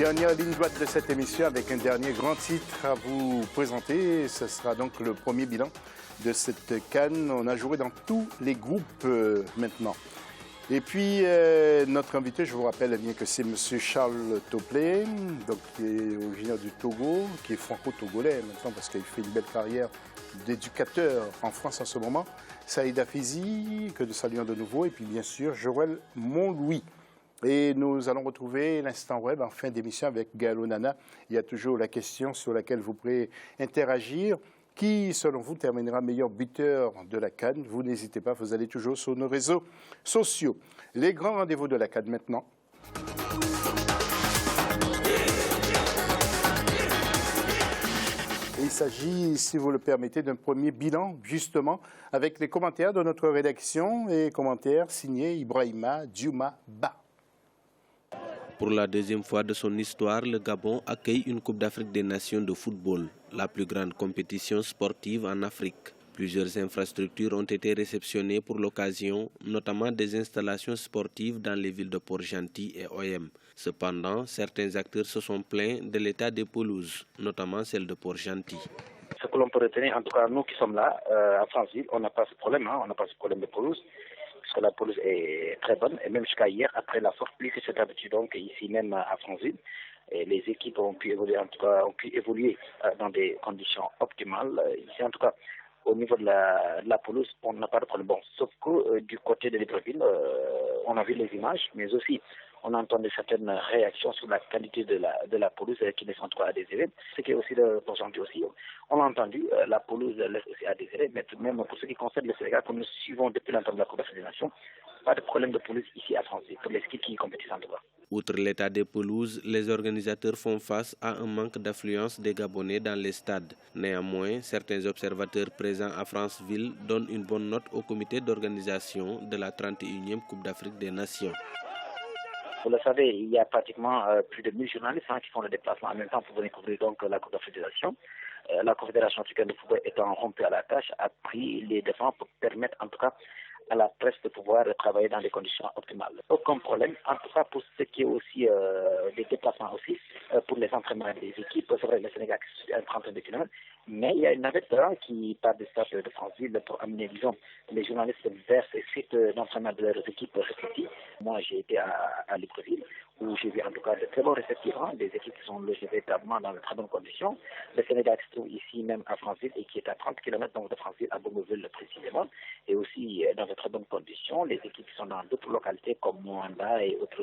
Dernière ligne droite de cette émission avec un dernier grand titre à vous présenter. Ce sera donc le premier bilan de cette CAN. On a joué dans tous les groupes maintenant. Et puis, notre invité, je vous rappelle bien que c'est M. Charles Toplé, donc, qui est originaire du Togo, qui est franco-togolais maintenant parce qu'il fait une belle carrière d'éducateur en France en ce moment. Saïda Fizi, que nous saluons de nouveau, et puis bien sûr, Joël Montlouis. Et nous allons retrouver l'instant web en fin d'émission avec Gaël Nana. Il y a toujours la question sur laquelle vous pourrez interagir. Qui, selon vous, terminera meilleur buteur de la CAN? Vous n'hésitez pas, vous allez toujours sur nos réseaux sociaux. Les grands rendez-vous de la CAN maintenant. Il s'agit, si vous le permettez, d'un premier bilan, justement, avec les commentaires de notre rédaction et commentaires signés Ibrahima Diouma Ba. Pour la deuxième fois de son histoire, le Gabon accueille une Coupe d'Afrique des Nations de football, la plus grande compétition sportive en Afrique. Plusieurs infrastructures ont été réceptionnées pour l'occasion, notamment des installations sportives dans les villes de Port-Gentil et Oyem. Cependant, certains acteurs se sont plaints de l'état des pelouses, notamment celle de Port-Gentil. Ce que l'on peut retenir, en tout cas nous qui sommes là, à Franceville, on n'a pas ce problème, on n'a pas ce problème de pelouse. Parce que la pelouse est très bonne, et même jusqu'à hier, après la forte pluie que s'est abattue donc ici même à Franceville, et les équipes ont pu évoluer, en tout cas, dans des conditions optimales. Ici, en tout cas, au niveau de la pelouse, on n'a pas de problème. Bon, sauf que du côté de Libreville, on a vu les images, mais aussi on a entendu certaines réactions sur la qualité de la pelouse qui laisse en tout cas à désirer. Ce qui est aussi de Port-Gentil aussi, on a entendu, la pelouse laisse aussi à désirer, mais tout de même pour ce qui concerne le Sénégal, comme nous suivons depuis longtemps de la Coupe d'Afrique des Nations, pas de problème de pelouse ici à Franceville, pour les skis qui compétissent en tout cas. Outre l'état des pelouses, les organisateurs font face à un manque d'affluence des Gabonais dans les stades. Néanmoins, certains observateurs présents à Franceville donnent une bonne note au comité d'organisation de la 31e Coupe d'Afrique des Nations. Vous le savez, il y a pratiquement plus de 1000 journalistes qui font le déplacement en même temps pour venir couvrir donc la Coupe d'Afrique des Nations. La Confédération africaine de football étant rompue à la tâche, a pris les devants pour permettre en tout cas à la presse de pouvoir travailler dans des conditions optimales. Aucun problème, en tout cas pour ce qui est aussi des déplacements aussi, pour les entraînements des équipes. C'est vrai, le Sénégal est un 30 de kilomètres, mais il y a une navette qui part du stade de Franceville pour amener, disons, les journalistes vers ces sites d'entraînement de leurs équipes respectives. Moi, j'ai été à Libreville, où j'ai vu en tout cas de très bons réceptifs, des équipes qui sont logées véritablement dans de très bonnes conditions. Le Sénégal qui se trouve ici même à Franceville et qui est à 30 km donc de Franceville, à Bongoville précisément, et aussi dans de très bonnes conditions. Les équipes qui sont dans d'autres localités comme Moanda et autres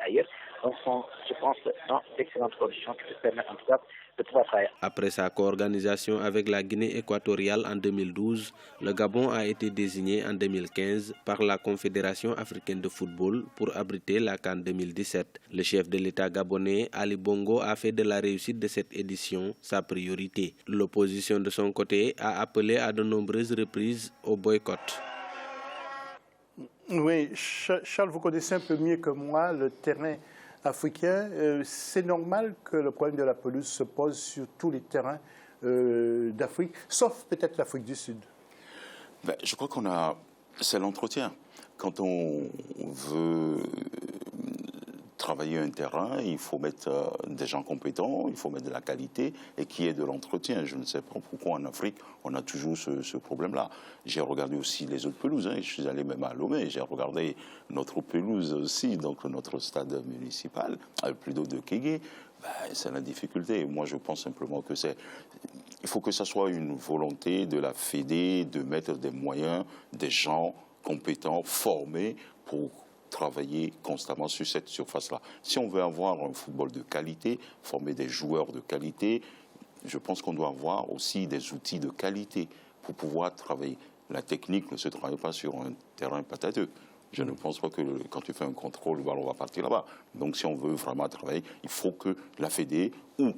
ailleurs, donc sont, je pense, dans d'excellentes conditions qui se permettent en tout cas de pouvoir travailler. Après sa co-organisation avec la Guinée équatoriale en 2012, le Gabon a été désigné en 2015 par la Confédération africaine de football pour abriter la CAN 2017. Le chef de l'État gabonais, Ali Bongo, a fait de la réussite de cette édition sa priorité. L'opposition de son côté a appelé à de nombreuses reprises au boycott. Oui, Charles, vous connaissez un peu mieux que moi le terrain africain. C'est normal que le problème de la pelouse se pose sur tous les terrains d'Afrique, sauf peut-être l'Afrique du Sud. Je crois c'est l'entretien. Quand on veut travailler un terrain, il faut mettre des gens compétents, il faut mettre de la qualité et qui est de l'entretien. Je ne sais pas pourquoi en Afrique, on a toujours ce problème-là. J'ai regardé aussi les autres pelouses, je suis allé même à Lomé, j'ai regardé notre pelouse aussi, donc notre stade municipal, plutôt de Kégué. C'est la difficulté. Moi, je pense simplement que il faut que ça soit une volonté de la Fédé de mettre des moyens, des gens compétents, formés pour travailler constamment sur cette surface-là. Si on veut avoir un football de qualité, former des joueurs de qualité, je pense qu'on doit avoir aussi des outils de qualité pour pouvoir travailler. La technique ne se travaille pas sur un terrain patateux. Je ne pense pas que quand tu fais un contrôle, le ballon va partir là-bas. Donc si on veut vraiment travailler, il faut que la Fédé ou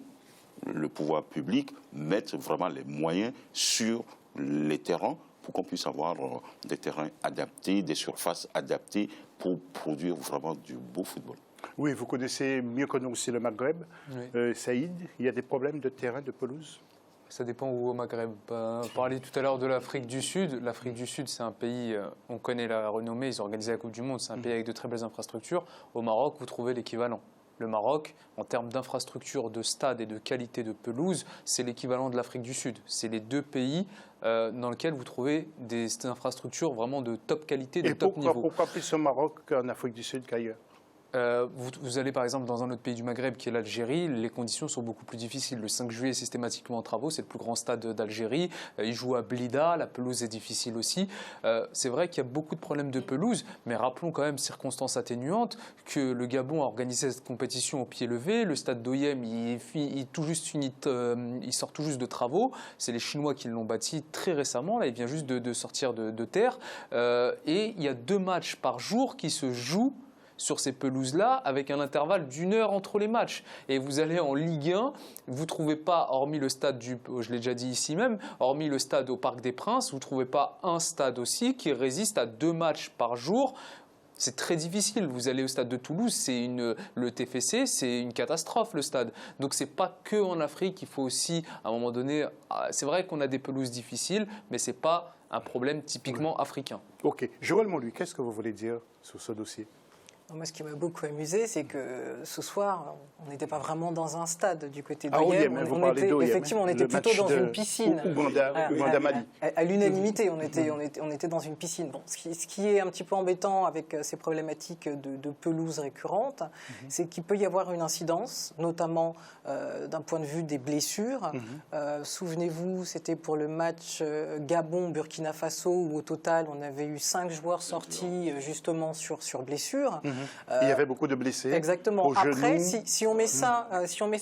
le pouvoir public mettent vraiment les moyens sur les terrains pour qu'on puisse avoir des terrains adaptés, des surfaces adaptées pour produire vraiment du beau football. Oui, vous connaissez mieux que nous aussi le Maghreb. Oui. Saïd, il y a des problèmes de terrain, de pelouse? Ça dépend où au Maghreb. On parlait tout à l'heure de l'Afrique du Sud. L'Afrique du Sud, c'est un pays, on connaît la renommée, ils ont organisé la Coupe du Monde, c'est un pays avec de très belles infrastructures. Au Maroc, vous trouvez l'équivalent. Le Maroc, en termes d'infrastructures, de stades et de qualité de pelouse, c'est l'équivalent de l'Afrique du Sud. C'est les deux pays dans lesquels vous trouvez des infrastructures vraiment de top qualité, de top niveau. Pourquoi plus au Maroc qu'en Afrique du Sud qu'ailleurs? Vous allez par exemple dans un autre pays du Maghreb qui est l'Algérie, les conditions sont beaucoup plus difficiles. Le 5 juillet est systématiquement en travaux, c'est le plus grand stade d'Algérie. Il joue à Blida, la pelouse est difficile aussi. C'est vrai qu'il y a beaucoup de problèmes de pelouse, mais rappelons quand même, circonstance atténuante, que le Gabon a organisé cette compétition au pied levé. Le stade d'Oyem, il sort tout juste de travaux. C'est les Chinois qui l'ont bâti très récemment, là, il vient juste de sortir de terre. Et il y a 2 matchs par jour qui se jouent sur ces pelouses-là, avec un intervalle d'1 heure entre les matchs. Et vous allez en Ligue 1, vous ne trouvez pas, hormis le stade je l'ai déjà dit ici même, hormis le stade au Parc des Princes, vous ne trouvez pas un stade aussi qui résiste à 2 matchs par jour. C'est très difficile. Vous allez au stade de Toulouse, le TFC, c'est une catastrophe, le stade. Donc c'est pas que en Afrique, il faut aussi, à un moment donné, c'est vrai qu'on a des pelouses difficiles, mais c'est pas un problème typiquement africain. Ok. Joël Montluy, qu'est-ce que vous voulez dire sur ce dossier? Moi, ce qui m'a beaucoup amusé, c'est que ce soir, on n'était pas vraiment dans un stade du côté d'Oyem. Effectivement, on était plutôt dans une piscine. Ouganda Mali. À l'unanimité, on était dans une piscine. Bon, ce qui est un petit peu embêtant avec ces problématiques de pelouse récurrentes, c'est qu'il peut y avoir une incidence, notamment d'un point de vue des blessures. Souvenez-vous, c'était pour le match Gabon-Burkina Faso, où au total, on avait eu 5 joueurs sortis justement sur blessure. Il y avait beaucoup de blessés. Exactement. Après, si on met ça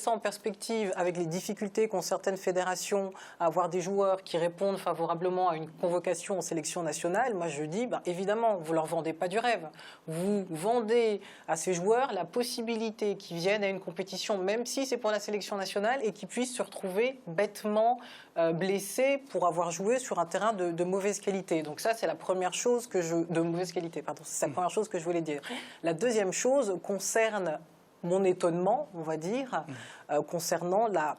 en perspective avec les difficultés qu'ont certaines fédérations à avoir des joueurs qui répondent favorablement à une convocation en sélection nationale, moi je dis, évidemment, vous ne leur vendez pas du rêve. Vous vendez à ces joueurs la possibilité qu'ils viennent à une compétition, même si c'est pour la sélection nationale, et qu'ils puissent se retrouver bêtement blessés pour avoir joué sur un terrain de mauvaise qualité. Donc ça, c'est la première chose de mauvaise qualité, pardon. C'est la première chose que je voulais dire. La deuxième chose concerne mon étonnement, on va dire, concernant la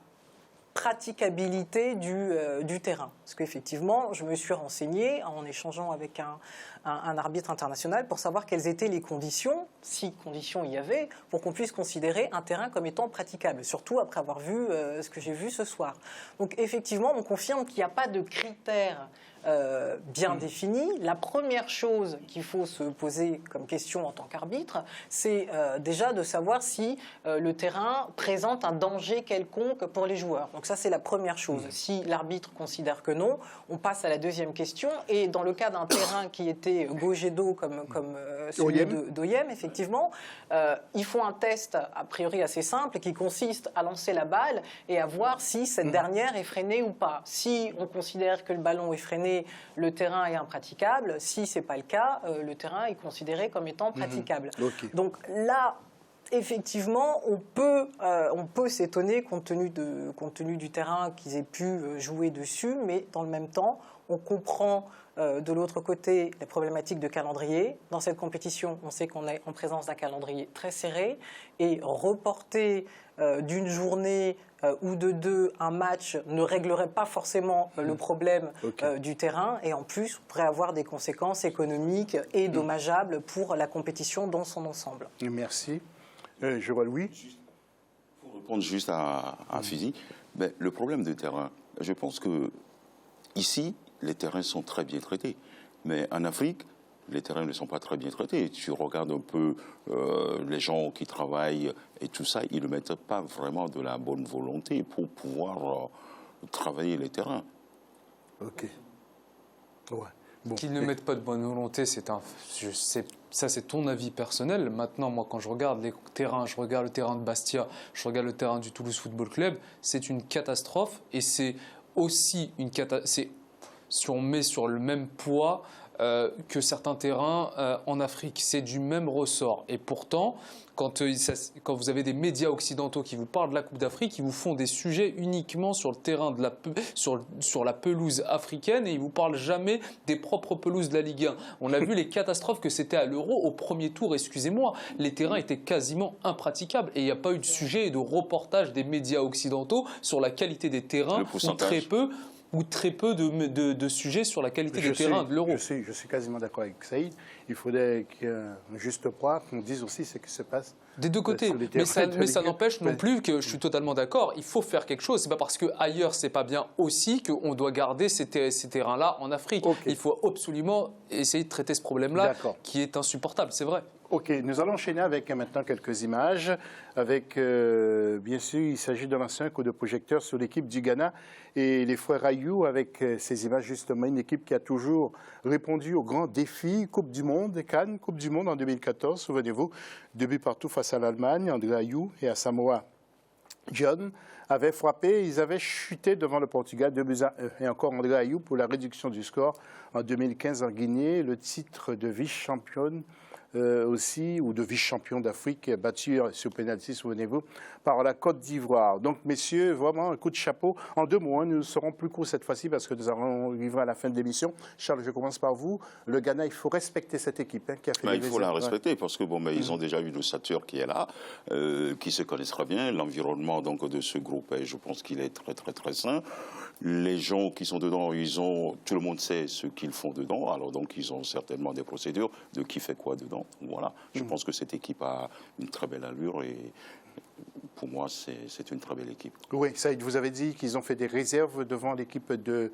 praticabilité du terrain. Parce qu'effectivement, je me suis renseignée en échangeant avec un arbitre international pour savoir quelles étaient les conditions, si conditions il y avait, pour qu'on puisse considérer un terrain comme étant praticable, surtout après avoir vu ce que j'ai vu ce soir. Donc effectivement, on confirme qu'il n'y a pas de critères bien définis. La première chose qu'il faut se poser comme question en tant qu'arbitre, c'est déjà de savoir si le terrain présente un danger quelconque pour les joueurs. Donc ça, c'est la première chose. Si l'arbitre considère que non, on passe à la deuxième question. Et dans le cas d'un terrain qui était gauche d'eau comme celui d'Oyem, effectivement, ils font un test a priori assez simple qui consiste à lancer la balle et à voir si cette dernière est freinée ou pas. Si on considère que le ballon est freiné, le terrain est impraticable. Si ce n'est pas le cas, le terrain est considéré comme étant praticable. Donc là, effectivement, on peut s'étonner compte tenu du terrain qu'ils aient pu jouer dessus, mais dans le même temps, on comprend de l'autre côté les problématiques de calendrier. Dans cette compétition, on sait qu'on est en présence d'un calendrier très serré et reporter d'une journée ou de 2 un match ne réglerait pas forcément le problème du terrain et en plus on pourrait avoir des conséquences économiques et dommageables pour la compétition dans son ensemble. Merci. Joël, oui. Pour répondre juste à Fizi, le problème du terrain, je pense que ici, les terrains sont très bien traités. Mais en Afrique, les terrains ne sont pas très bien traités. Tu regardes un peu les gens qui travaillent et tout ça, ils ne mettent pas vraiment de la bonne volonté pour pouvoir travailler les terrains. Ok. Ouais. Bon. Qu'ils ne mettent pas de bonne volonté, ça c'est ton avis personnel. Maintenant, moi quand je regarde les terrains, je regarde le terrain de Bastia, je regarde le terrain du Toulouse Football Club, c'est une catastrophe et c'est aussi une catastrophe. Si on met sur le même poids que certains terrains en Afrique, c'est du même ressort. Et pourtant, quand vous avez des médias occidentaux qui vous parlent de la Coupe d'Afrique, ils vous font des sujets uniquement sur le terrain sur la pelouse africaine et ils vous parlent jamais des propres pelouses de la Ligue 1. On a vu les catastrophes que c'était à l'Euro au premier tour. Excusez-moi, les terrains étaient quasiment impraticables et il n'y a pas eu de sujet et de reportage des médias occidentaux sur la qualité des terrains ou très peu. ou très peu de sujets sur la qualité des terrains de l'Euro. Je suis quasiment d'accord avec Saïd. Il faudrait qu'il y ait un juste poids, qu'on dise aussi ce qui se passe. Des deux côtés, mais ça n'empêche non plus que je suis totalement d'accord, il faut faire quelque chose. C'est pas parce qu'ailleurs c'est pas bien aussi qu'on doit garder ces terrains-là en Afrique. Okay. Il faut absolument essayer de traiter ce problème-là qui est insupportable, c'est vrai. Ok, nous allons enchaîner avec maintenant quelques images. Avec, bien sûr, il s'agit de lancer un coup de projecteur sur l'équipe du Ghana et les frères Ayou avec ces images justement, une équipe qui a toujours répondu aux grands défis. Coupe du Monde, Cannes, Coupe du Monde en 2014, souvenez-vous, 2 buts partout face à l'Allemagne, André Ayou et à Samoa. John avaient frappé, ils avaient chuté devant le Portugal 2-1. Et encore André Ayou pour la réduction du score en 2015 en Guinée, le titre de vice-championne aussi, ou de vice-champion d'Afrique, battu sur pénalty, souvenez-vous, par la Côte d'Ivoire. Donc, messieurs, vraiment un coup de chapeau. En 2 mots, nous serons plus courts cette fois-ci parce que nous allons arriver à la fin de l'émission. Charles, je commence par vous. Le Ghana, il faut respecter cette équipe qui a fait il faut la respecter parce que ils ont déjà eu le Satur qui est là, qui se connaissent très bien. L'environnement donc de ce groupe, je pense qu'il est très très très sain. Les gens qui sont dedans, tout le monde sait ce qu'ils font dedans. Alors donc ils ont certainement des procédures de qui fait quoi dedans. Voilà. Je pense que cette équipe a une très belle allure et pour moi, c'est une très belle équipe. Oui, Saïd, vous avez dit qu'ils ont fait des réserves devant l'équipe de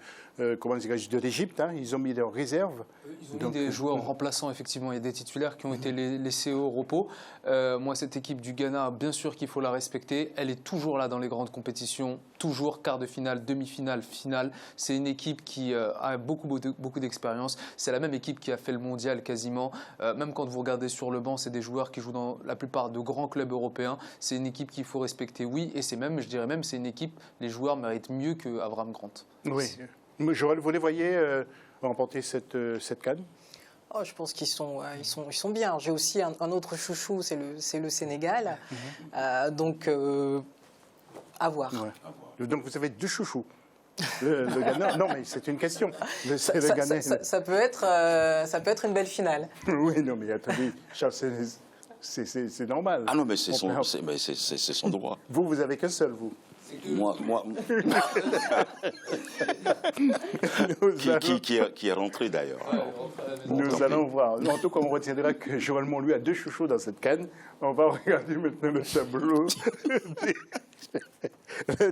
l'Égypte. Hein. Ils ont mis leurs réserves. Ils ont mis des joueurs remplaçants, effectivement. Il y a des titulaires qui ont été laissés au repos. Moi, cette équipe du Ghana, bien sûr qu'il faut la respecter. Elle est toujours là dans les grandes compétitions, toujours quart de finale, demi-finale, finale. C'est une équipe qui a beaucoup d'expérience. C'est la même équipe qui a fait le mondial quasiment. Même quand vous regardez sur le banc, c'est des joueurs qui jouent dans la plupart de grands clubs européens. C'est une équipe qu'il faut respecter, oui, et c'est même, je dirais même, c'est une équipe, les joueurs méritent mieux qu'Avram Grant. Oui. Joël, vous les voyez remporter cette CAN? Oh, je pense qu'ils sont bien. J'ai aussi un autre chouchou, c'est le Sénégal. Donc, à voir. Ouais. Donc, vous avez 2 chouchous. Le Ghana, non, mais c'est une question. Ça peut être une belle finale. Oui, non, mais attendez, Charles, c'est normal. Ah non, mais c'est son droit. Vous avez qu'un seul, vous. Moi. qui est rentré d'ailleurs. Nous allons voir. En tout cas, on retiendra que Joël Monlouis a 2 chouchous dans cette canne. On va regarder maintenant le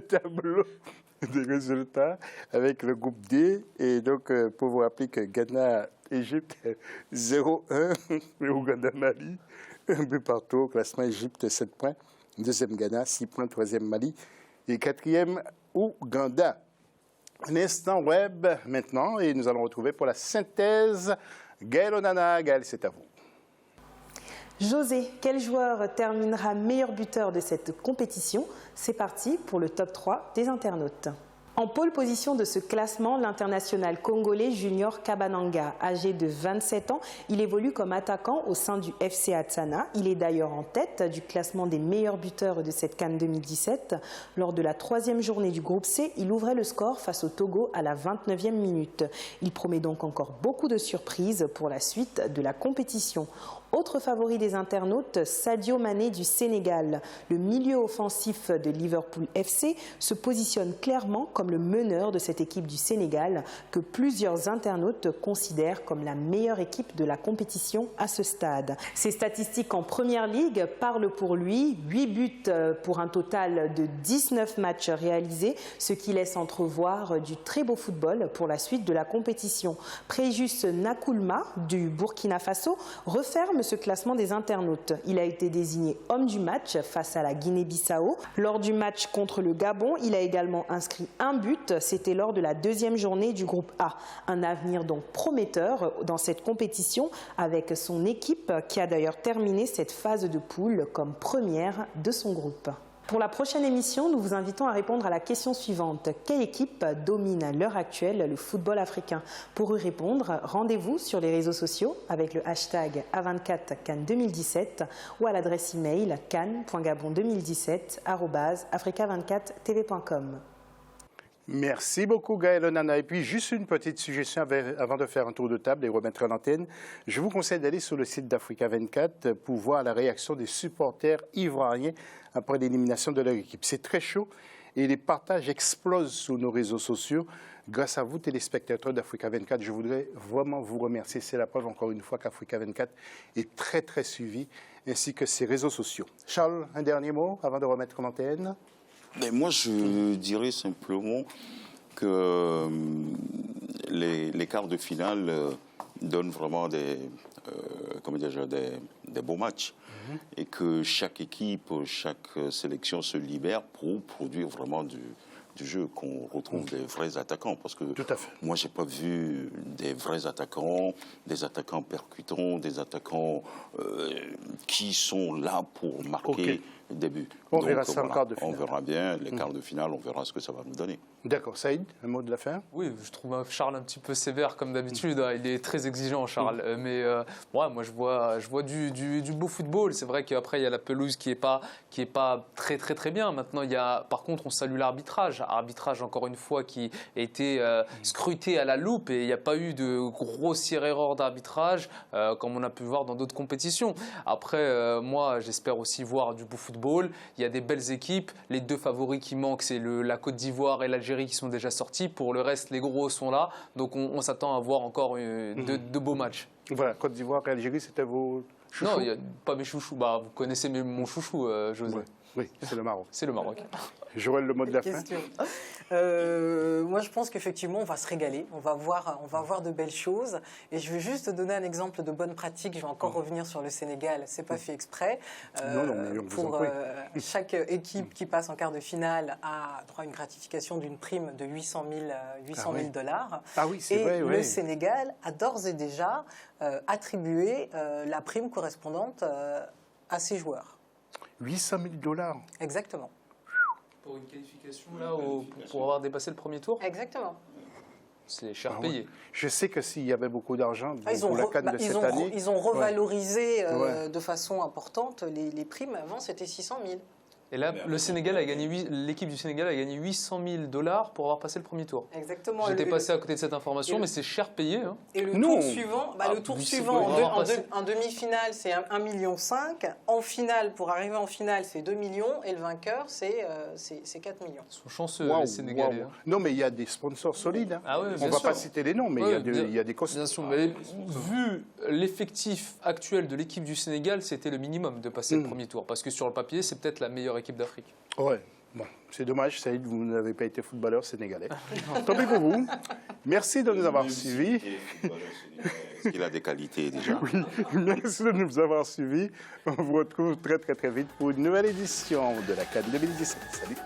tableau des résultats avec le groupe D. Et donc, pour vous rappeler que Ghana-Égypte 0-1, Ouganda-Mali 1 but partout. Classement Égypte 7 points. 2e Ghana 6 points. 3e Mali. Et 4e Ouganda. Un instant web maintenant et nous allons retrouver pour la synthèse Gaël Onana. Gaël, c'est à vous. José, quel joueur terminera meilleur buteur de cette compétition? C'est parti pour le top 3 des internautes. En pole position de ce classement, l'international congolais Junior Kabananga, âgé de 27 ans, il évolue comme attaquant au sein du FC Atsana. Il est d'ailleurs en tête du classement des meilleurs buteurs de cette CAN 2017. Lors de la 3e journée du groupe C, il ouvrait le score face au Togo à la 29e minute. Il promet donc encore beaucoup de surprises pour la suite de la compétition. Autre favori des internautes, Sadio Mané du Sénégal. Le milieu offensif de Liverpool FC se positionne clairement comme le meneur de cette équipe du Sénégal que plusieurs internautes considèrent comme la meilleure équipe de la compétition à ce stade. Ses statistiques en première ligue parlent pour lui. 8 buts pour un total de 19 matchs réalisés, ce qui laisse entrevoir du très beau football pour la suite de la compétition. Préjus Nakoulma du Burkina Faso referme ce classement des internautes. Il a été désigné homme du match face à la Guinée-Bissau. Lors du match contre le Gabon, il a également inscrit un but. C'était lors de la 2e journée du groupe A. Un avenir donc prometteur dans cette compétition avec son équipe qui a d'ailleurs terminé cette phase de poule comme première de son groupe. Pour la prochaine émission, nous vous invitons à répondre à la question suivante. Quelle équipe domine à l'heure actuelle le football africain? Pour y répondre, rendez-vous sur les réseaux sociaux avec le hashtag A24CAN2017 ou à l'adresse email can.gabon2017@africa24tv.com. Merci beaucoup Gaël Onana. Et puis juste une petite suggestion avant de faire un tour de table et remettre à l'antenne. Je vous conseille d'aller sur le site d'Africa 24 pour voir la réaction des supporters ivoiriens après l'élimination de leur équipe. C'est très chaud et les partages explosent sur nos réseaux sociaux. Grâce à vous, téléspectateurs d'Africa 24, je voudrais vraiment vous remercier. C'est la preuve, encore une fois, qu'Africa 24 est très, très suivi, ainsi que ses réseaux sociaux. Charles, un dernier mot avant de remettre en antenne? Mais moi, je dirais simplement que les quarts de finale donnent vraiment des beaux matchs. Et que chaque équipe, chaque sélection se libère pour produire vraiment du jeu, qu'on retrouve des vrais attaquants. Parce que moi, je n'ai pas vu des vrais attaquants, des attaquants percutants, des attaquants qui sont là pour marquer des buts. On verra ça en quart de finale. On verra bien les quarts de finale, on verra ce que ça va nous donner. D'accord. Saïd, un mot de la fin? Oui, je trouve Charles un petit peu sévère comme d'habitude. Il est très exigeant, Charles. Mais moi, je vois du beau football. C'est vrai qu'après, il y a la pelouse qui est pas très bien. Maintenant, par contre, on salue l'arbitrage. Arbitrage, encore une fois, qui a été scruté à la loupe. Et il n'y a pas eu de grossière erreur d'arbitrage, comme on a pu voir dans d'autres compétitions. Après, moi, j'espère aussi voir du beau football. Il y a des belles équipes. Les deux favoris qui manquent, c'est la Côte d'Ivoire et l'Algérie qui sont déjà sortis. Pour le reste, les gros sont là. Donc on s'attend à voir encore de beaux matchs. Voilà, Côte d'Ivoire et Algérie, c'était vos chouchous? Non, il n'y a pas mes chouchous. Vous connaissez mon chouchou, José. Oui, c'est le Maroc. C'est le Maroc. Joël, le mot de la fin? Moi, je pense qu'effectivement, on va se régaler. On va voir de belles choses. Et je vais juste donner un exemple de bonne pratique. Je vais encore revenir sur le Sénégal. C'est pas fait exprès. Pour chaque équipe qui passe en quart de finale a droit à une gratification d'une prime de 800 000 dollars. Ah oui, c'est vrai. Le Sénégal a d'ores et déjà attribué la prime correspondante à ses joueurs. 800 000 dollars. Exactement. Pour une qualification, là, pour avoir dépassé le premier tour? Exactement. C'est cher payé. Je sais que s'il y avait beaucoup d'argent pour la CAN de cette année... Ils ont revalorisé de façon importante les primes. Avant, c'était 600 000. Et là, l'équipe du Sénégal a gagné 800 000 dollars pour avoir passé le premier tour. Exactement. J'étais passé à côté de cette information, mais c'est cher payé. Hein. Et le tour suivant, en demi-finale, c'est 1,5 million. En finale, pour arriver en finale, c'est 2 millions. Et le vainqueur, c'est 4 millions. Ils sont chanceux, les Sénégalais. Hein. Non, mais il y a des sponsors solides. Hein. Ah ouais, on ne va pas citer les noms, mais il y a des costes. Bien sûr, mais vu l'effectif actuel de l'équipe du Sénégal, c'était le minimum de passer le premier tour. Parce que sur le papier, c'est peut-être la meilleure équipe d'Afrique. Ouais, bon, c'est dommage, Saïd, vous n'avez pas été footballeur sénégalais. Tant pis pour vous. Merci de nous avoir suivis. Est-ce qu'il a des qualités déjà? Oui, merci de nous avoir suivis. On vous retrouve très très vite pour une nouvelle édition de la CAN 2017. Salut.